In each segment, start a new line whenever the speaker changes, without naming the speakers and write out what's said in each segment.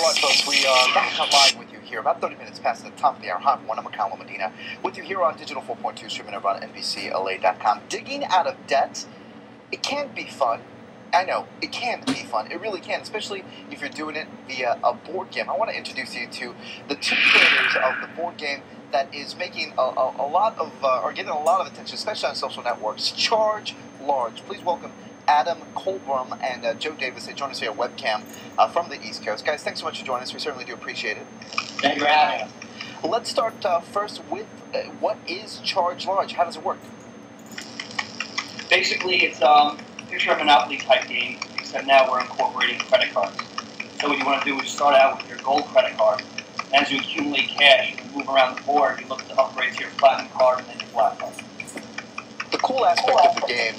Alright folks, we are back live with you here, about 30 minutes past the top of the hour. Hi everyone, I'm Akala Medina, with you here on Digital 4.2, streaming over on NBCLA.com. Digging out of debt, it can be fun. I know, it can be fun. It really can, especially if you're doing it via a board game. I want to introduce you to the two creators of the board game that is making a lot of, or getting a lot of attention, especially on social networks. Charge Large. Please welcome Adam Colbrum and Joe Davis. They join us here at webcam from the East Coast. Guys, thanks so much for joining us. We certainly do appreciate it.
Thank you for having us.
Let's start first with what is Charge Large? How does it work?
Basically, it's picture a Monopoly type game, except now we're incorporating credit cards. So what you want to do is start out with your gold credit card. As you accumulate cash and move around the board, you look to upgrade to your platinum card and then your black card.
The cool aspect of the game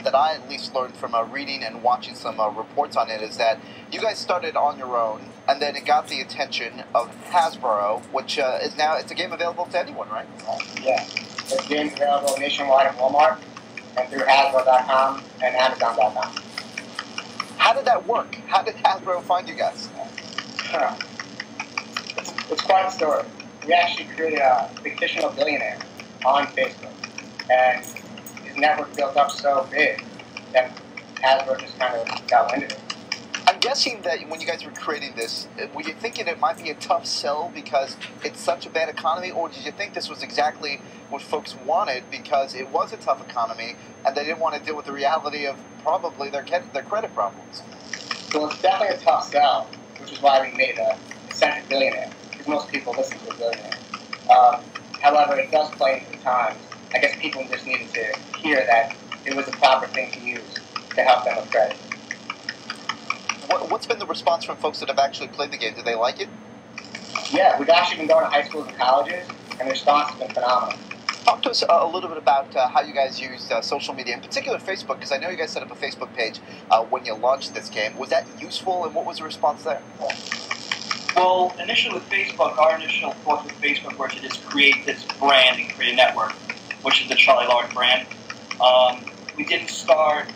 that I at least learned from reading and watching some reports on it is that you guys started on your own, and then it got the attention of Hasbro, which is now, it's a game available to anyone, right?
Yeah. This game's available nationwide at Walmart and through Hasbro.com and Amazon.com.
How did that work? How did Hasbro find you guys?
It's quite a story. We actually created a fictional billionaire on Facebook, and his network built up so big that Hasbro just kind of got wind of it.
I'm guessing that when you guys were creating this, were you thinking it might be a tough sell because it's such a bad economy, or did you think this was exactly what folks wanted because it was a tough economy and they didn't want to deal with the reality of probably their credit problems?
Well, it's definitely a tough sell, which is why we made a eccentric billionaire, because most people listen to a billionaire. However, it does play into the times. I guess people just needed to hear that it was the proper thing to use to help them with credit.
What's been the response from folks that have actually played the game? Do they like it?
Yeah, we've actually been going to high schools and colleges, and the response has been phenomenal.
Talk to us a little bit about how you guys used social media, in particular Facebook, because I know you guys set up a Facebook page when you launched this game. Was that useful, and what was the response there?
Well, initially with Facebook, our initial thoughts with Facebook were to just create this brand and create a network, which is the Charlie Large brand. We didn't start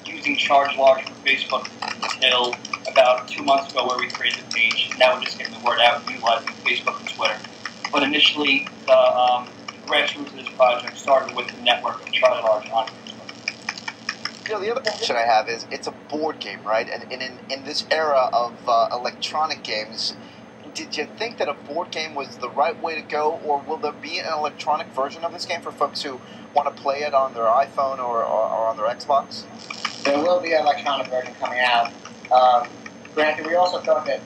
using Charge Large for Facebook until about 2 months ago, where we created the page. Now we're just getting the word out, utilizing Facebook and Twitter. But initially, the grassroots of this project started with the network of Charlie Large on Facebook.
You know, the other question I have is, it's a board game, right? And in this era of electronic games, did you think that a board game was the right way to go, or will there be an electronic version of this game for folks who want to play it on their iPhone or on their Xbox?
There will be an electronic version coming out. Granted, we also thought that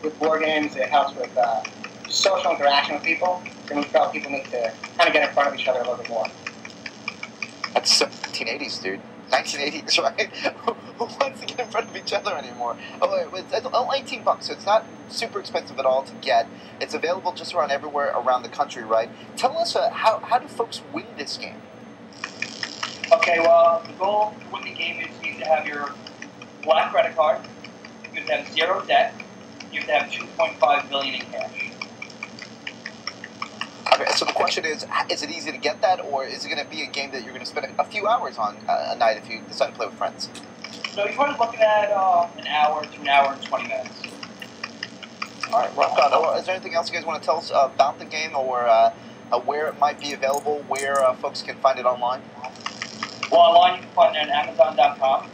with board games, it helps with social interaction with people, and we felt people need to kind of get in front of each other a little bit more.
That's 1980s, dude. 1980s, right? Who wants to get in front of each other anymore? Oh, it's $18, so it's not super expensive at all to get. It's available just around everywhere around the country, right? Tell us, how do folks win this game?
Okay, well, the goal to win the game is you need to have your black credit card, you have to have zero debt, you have to have $2.5 million in cash.
Okay, so the question is it easy to get that, or is it going to be a game that you're going to spend a few hours on a night if you decide to play with friends?
So you're probably looking at an hour to an hour and 20 minutes.
All right, rock on. Is there anything else you guys want to tell us about the game, or where it might be available, where folks can find it online?
Well, online you can find it at Amazon.com.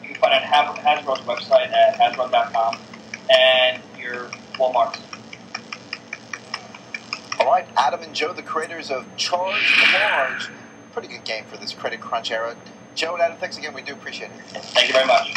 You can find it at Hasbro's website at Hasbro.com and your Walmart.
All right, Adam and Joe, the creators of Charge Large. Pretty good game for this credit crunch era. Joe and Adam, thanks again. We do appreciate it.
Thank you very much.